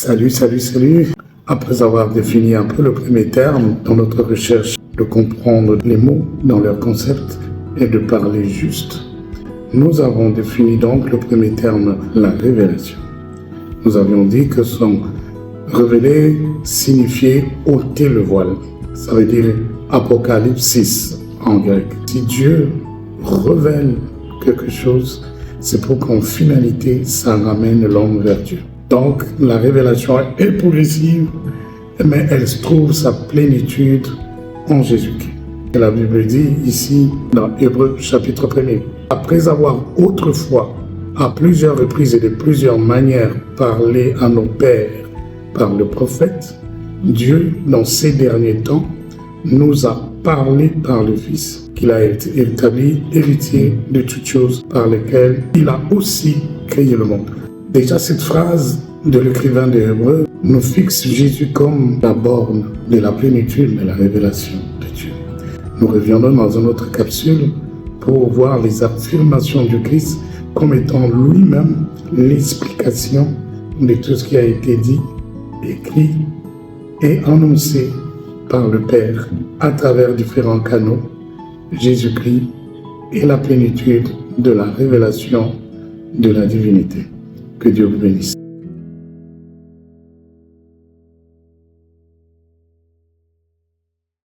Salut, salut, salut. Après avoir défini un peu le premier terme dans notre recherche de comprendre les mots dans leur concept et de parler juste, nous avons défini donc le premier terme, la révélation. Nous avions dit que son révéler signifiait ôter le voile. Ça veut dire apocalypsis en grec. Si Dieu révèle quelque chose, c'est pour qu'en finalité, ça ramène l'homme vers Dieu. Donc, la révélation est progressive, mais elle trouve sa plénitude en Jésus-Christ. Et la Bible dit ici, dans Hébreux chapitre 1er, après avoir autrefois, à plusieurs reprises et de plusieurs manières, parlé à nos pères par le prophète, Dieu, dans ces derniers temps, nous a parlé par le Fils, qu'il a été établi héritier de toutes choses par lesquelles il a aussi créé le monde. Déjà, cette phrase de l'écrivain des Hébreux nous fixe Jésus comme la borne de la plénitude de la révélation de Dieu. Nous reviendrons dans une autre capsule pour voir les affirmations du Christ comme étant lui-même l'explication de tout ce qui a été dit, écrit et annoncé par le Père à travers différents canaux, Jésus-Christ est la plénitude de la révélation de la divinité. Que Dieu vous bénisse.